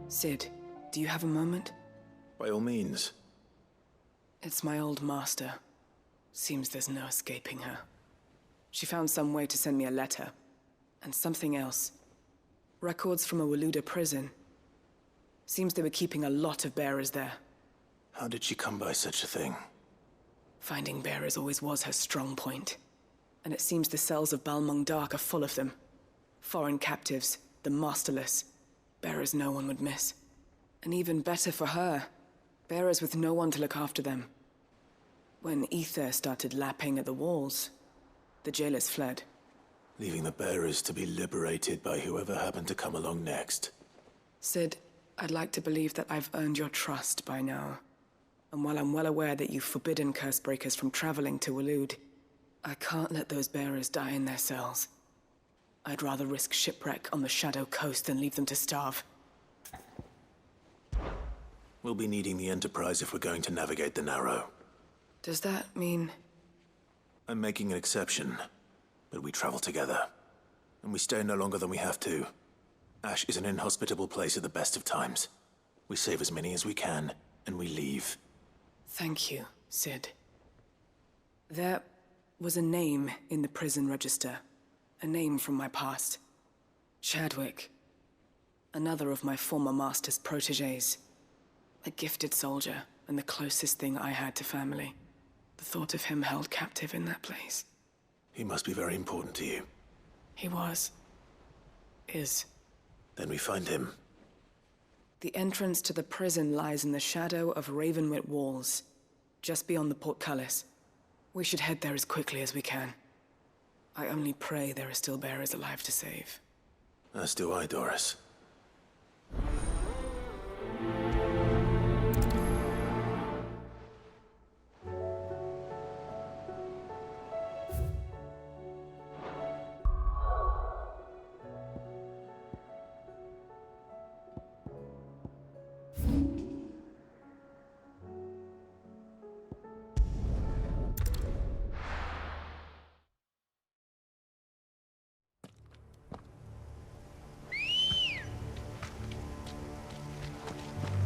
Sid, do you have a moment? By all means. It's my old master. Seems there's no escaping her. She found some way to send me a letter. And something else. Records from a Waluda prison. Seems they were keeping a lot of bearers there. How did she come by such a thing? Finding bearers always was her strong point. And it seems the cells of Balmung Dark are full of them. Foreign captives, the masterless. Bearers no one would miss. And even better for her, bearers with no one to look after them. When ether started lapping at the walls, the jailers fled. Leaving the bearers to be liberated by whoever happened to come along next. Sid, I'd like to believe that I've earned your trust by now. And while I'm well aware that you've forbidden Cursebreakers from traveling to Waloed, I can't let those bearers die in their cells. I'd rather risk shipwreck on the Shadow Coast than leave them to starve. We'll be needing the Enterprise if we're going to navigate the Narrow. Does that mean... I'm making an exception, but we travel together. And we stay no longer than we have to. Ash is an inhospitable place at the best of times. We save as many as we can, and we leave. Thank you, Sid. There was a name in the prison register. A name from my past. Chadwick. Another of my former master's protégés. A gifted soldier, and the closest thing I had to family. The thought of him held captive in that place. He must be very important to you. He was. Is. Then we find him. The entrance to the prison lies in the shadow of Ravenwit walls, just beyond the portcullis. We should head there as quickly as we can. I only pray there are still bearers alive to save. As do I, Doris.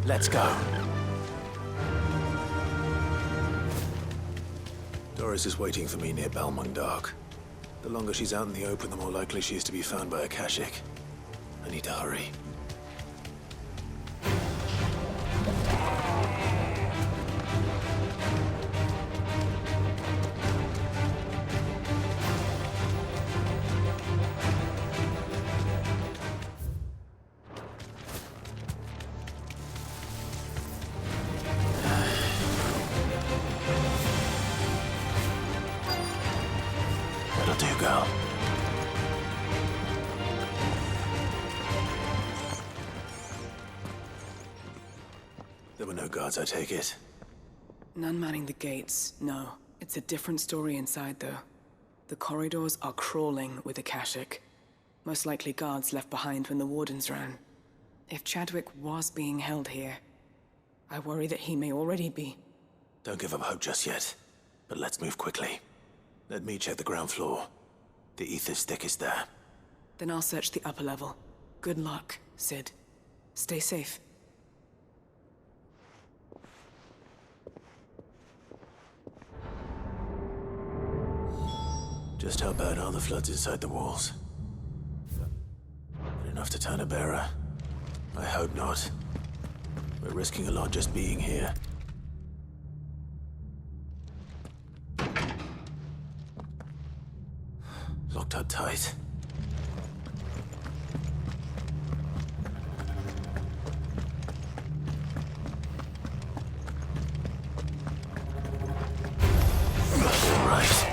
Let's go. Doris is waiting for me near Balmung Dark. The longer she's out in the open, the more likely she is to be found by Akashic. I need to hurry. That'll do, girl. There were no guards, I take it. None manning the gates, no. It's a different story inside, though. The corridors are crawling with Akashic. Most likely guards left behind when the Wardens ran. If Chadwick was being held here, I worry that he may already be. Don't give up hope just yet, but let's move quickly. Let me check the ground floor. The ether stick is there. Then I'll search the upper level. Good luck, Sid. Stay safe. Just how bad are the floods inside the walls? Enough to turn a bearer? I hope not. We're risking a lot just being here. Locked up tight. All right.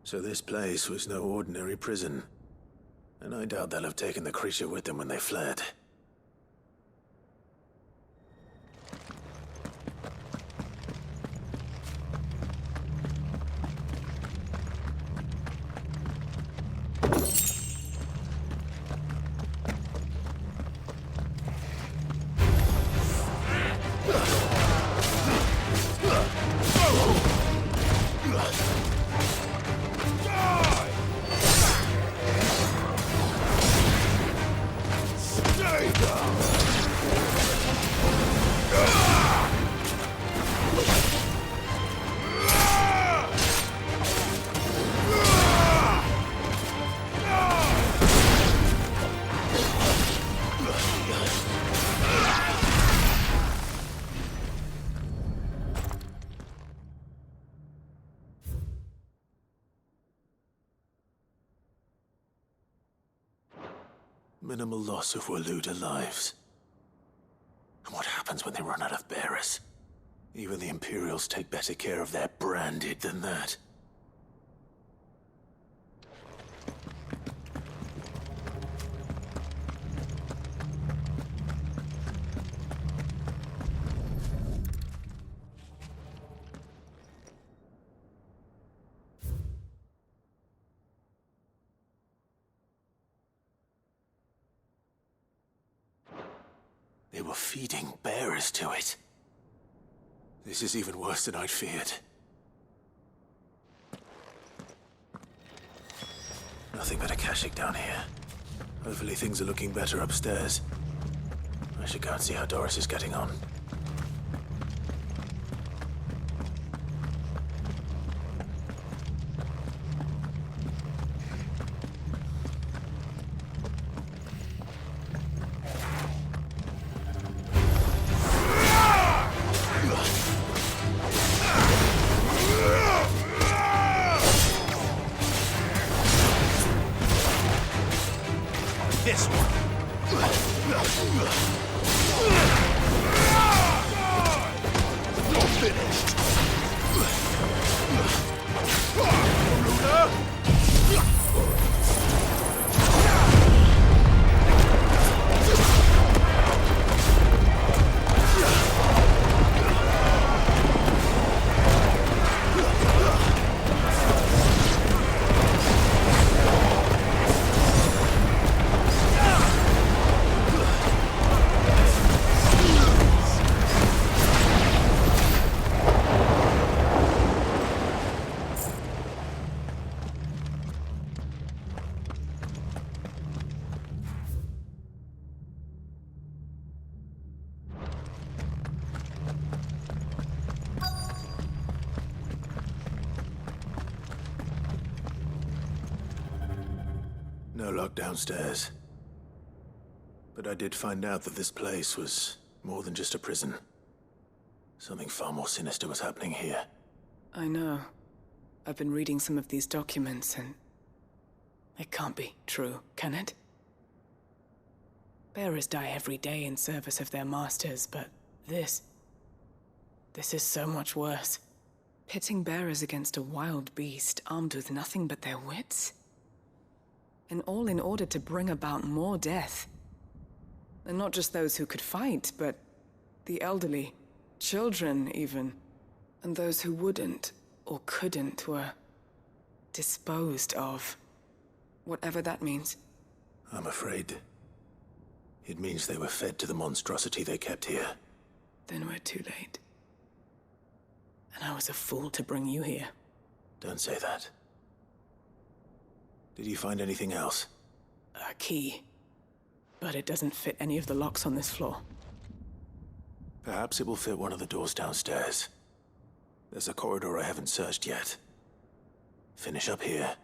So this place was no ordinary prison. And I doubt they'll have taken the creature with them when they fled. Minimal loss of Waluda lives. And what happens when they run out of bearers? Even the Imperials take better care of their branded than that. They were feeding bearers to it. This is even worse than I'd feared. Nothing but a Kashyyyk down here. Hopefully things are looking better upstairs. I should go and see how Doris is getting on. This one. You're finished. No lock downstairs. But I did find out that this place was more than just a prison. Something far more sinister was happening here. I know. I've been reading some of these documents and... it can't be true, can it? Bearers die every day in service of their masters, but this is so much worse. Pitting bearers against a wild beast armed with nothing but their wits? And all in order to bring about more death. And not just those who could fight, but the elderly, children even. And those who wouldn't or couldn't were disposed of. Whatever that means. I'm afraid it means they were fed to the monstrosity they kept here. Then we're too late. And I was a fool to bring you here. Don't say that. Did you find anything else? A key. But it doesn't fit any of the locks on this floor. Perhaps it will fit one of the doors downstairs. There's a corridor I haven't searched yet. Finish up here,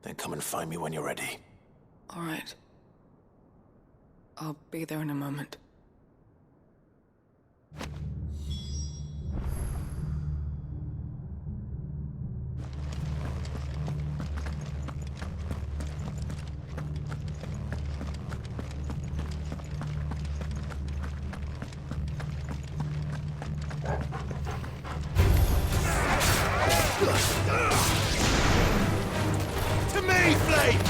then come and find me when you're ready. All right. I'll be there in a moment. To me, Flames!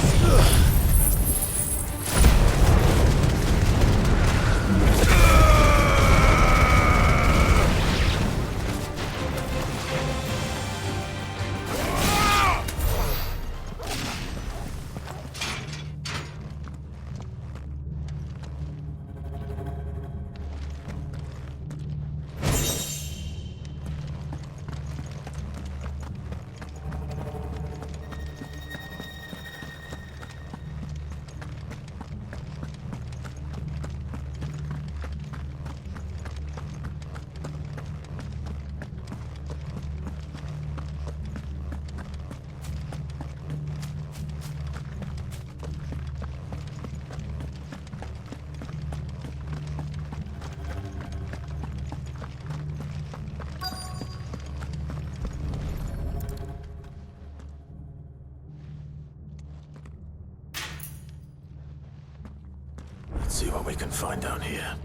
see what we can find down here.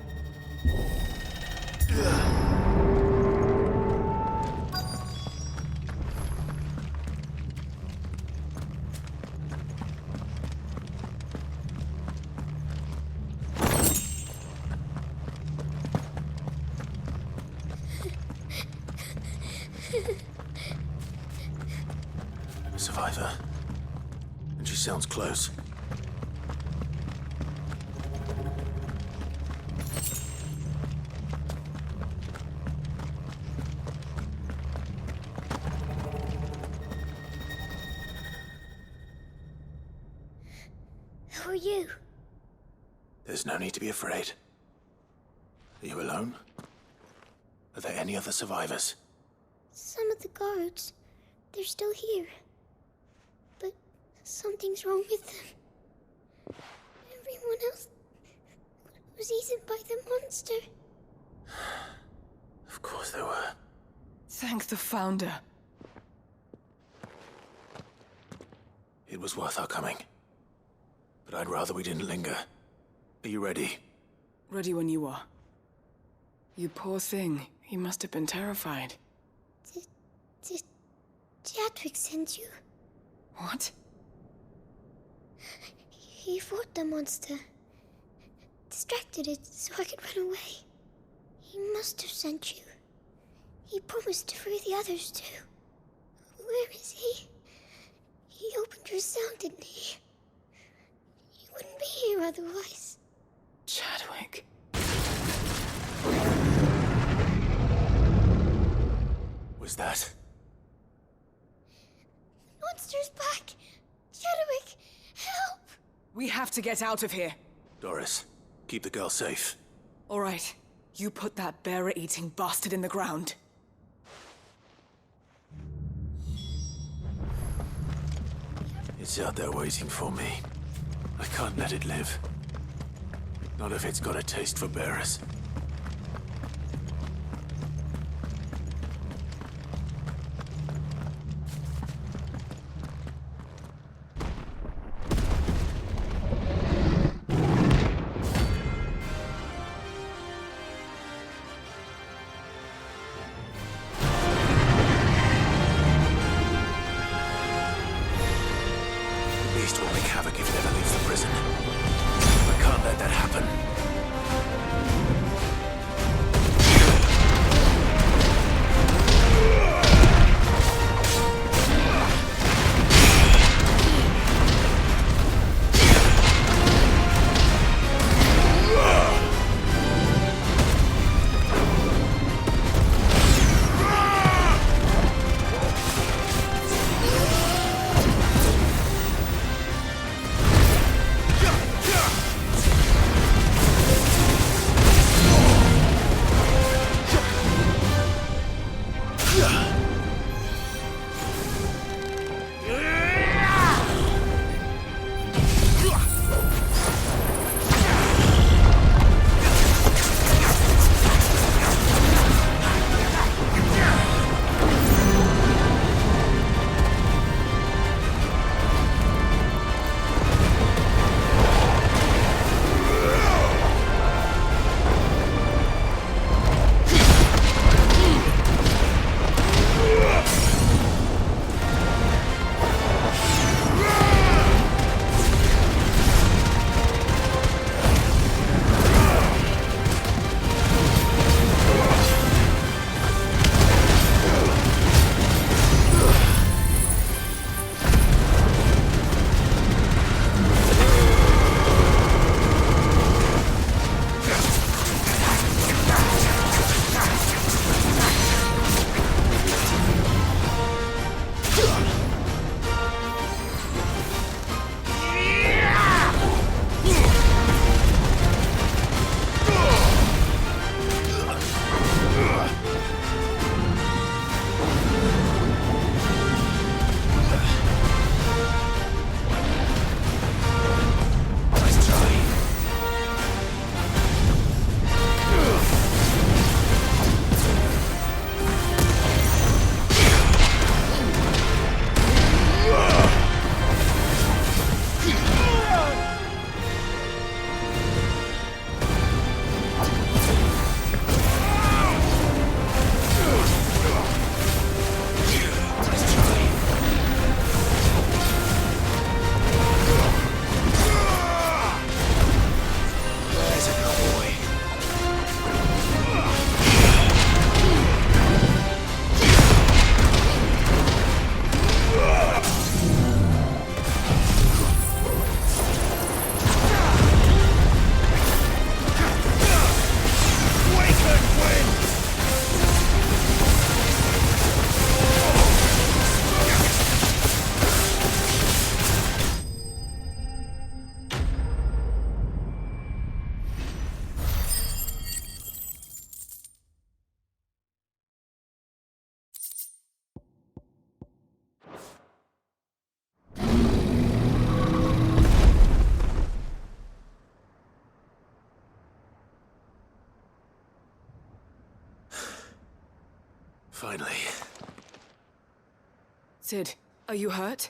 A survivor. And she sounds close. Who are you? There's no need to be afraid. Are you alone? Are there any other survivors? Some of the guards. They're still here. But something's wrong with them. Everyone else was eaten by the monster. Of course there were. Thank the Founder. It was worth our coming. But I'd rather we didn't linger. Are you ready? Ready when you are. You poor thing. He must have been terrified. Did Chadwick send you? What? He fought the monster. Distracted it so I could run away. He must have sent you. He promised to free the others too. Where is he? He opened your cell, didn't he? He wouldn't be here otherwise. Chadwick. Was that? Monster's back! Chadwick, help! We have to get out of here. Doris, keep the girl safe. All right. You put that bearer-eating bastard in the ground. It's out there waiting for me. I can't let it live. Not if it's got a taste for bearers. Beast will wreak havoc if it ever leaves the prison. I can't let that happen. Finally. Sid, are you hurt?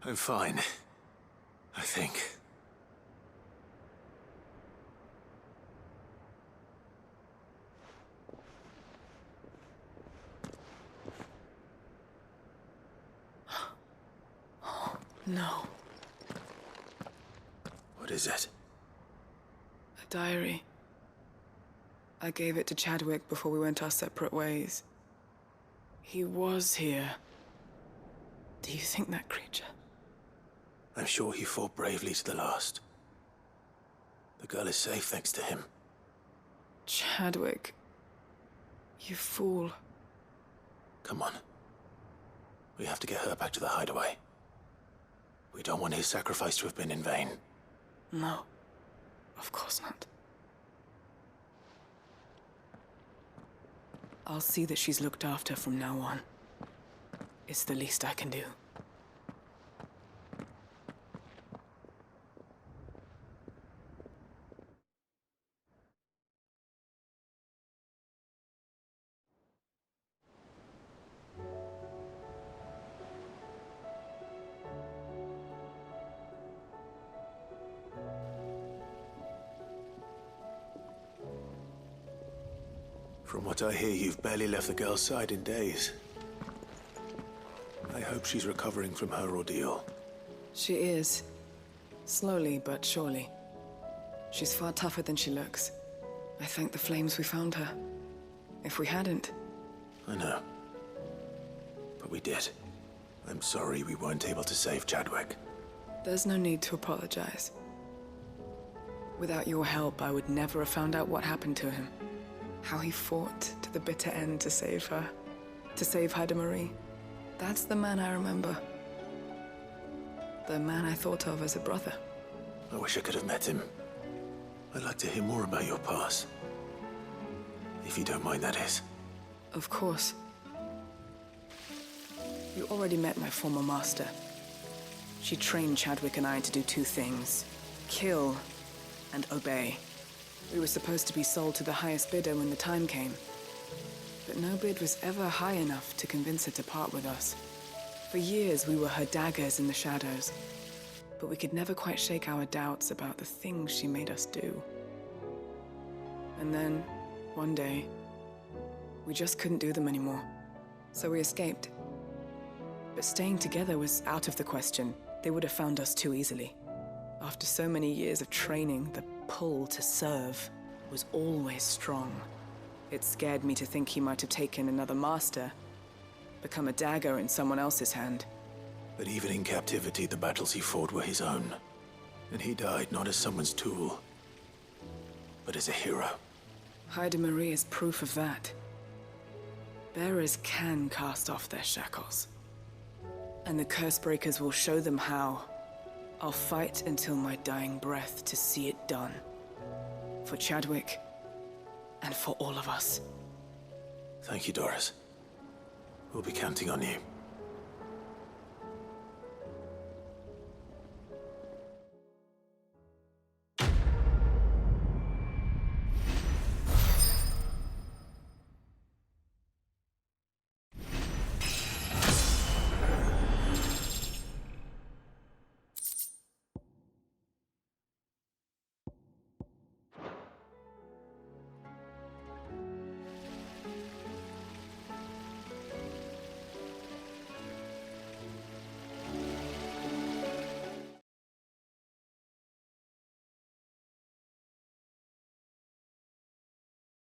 I'm fine. I think. No. What is it? A diary. I gave it to Chadwick before we went our separate ways. He was here. Do you think that creature? I'm sure he fought bravely to the last. The girl is safe thanks to him. Chadwick. You fool. Come on. We have to get her back to the hideaway. We don't want his sacrifice to have been in vain. No. Of course not. I'll see that she's looked after from now on. It's the least I can do. From what I hear, you've barely left the girl's side in days. I hope she's recovering from her ordeal. She is. Slowly but surely. She's far tougher than she looks. I thank the flames we found her. If we hadn't... I know. But we did. I'm sorry we weren't able to save Chadwick. There's no need to apologize. Without your help, I would never have found out what happened to him. How he fought to the bitter end to save her. To save Haida Marie. That's the man I remember. The man I thought of as a brother. I wish I could have met him. I'd like to hear more about your past. If you don't mind, that is. Of course. You already met my former master. She trained Chadwick and I to do two things. Kill and obey. We were supposed to be sold to the highest bidder when the time came. But no bid was ever high enough to convince her to part with us. For years, we were her daggers in the shadows. But we could never quite shake our doubts about the things she made us do. And then, one day, we just couldn't do them anymore. So we escaped. But staying together was out of the question. They would have found us too easily. After so many years of training, the pull to serve was always strong. It scared me to think he might have taken another master, become a dagger in someone else's hand. But even in captivity, the battles he fought were his own. And he died not as someone's tool, but as a hero. Haida Marie is proof of that. Bearers can cast off their shackles. And the curse breakers will show them how. I'll fight until my dying breath to see it done. For Chadwick, and for all of us. Thank you, Doris. We'll be counting on you.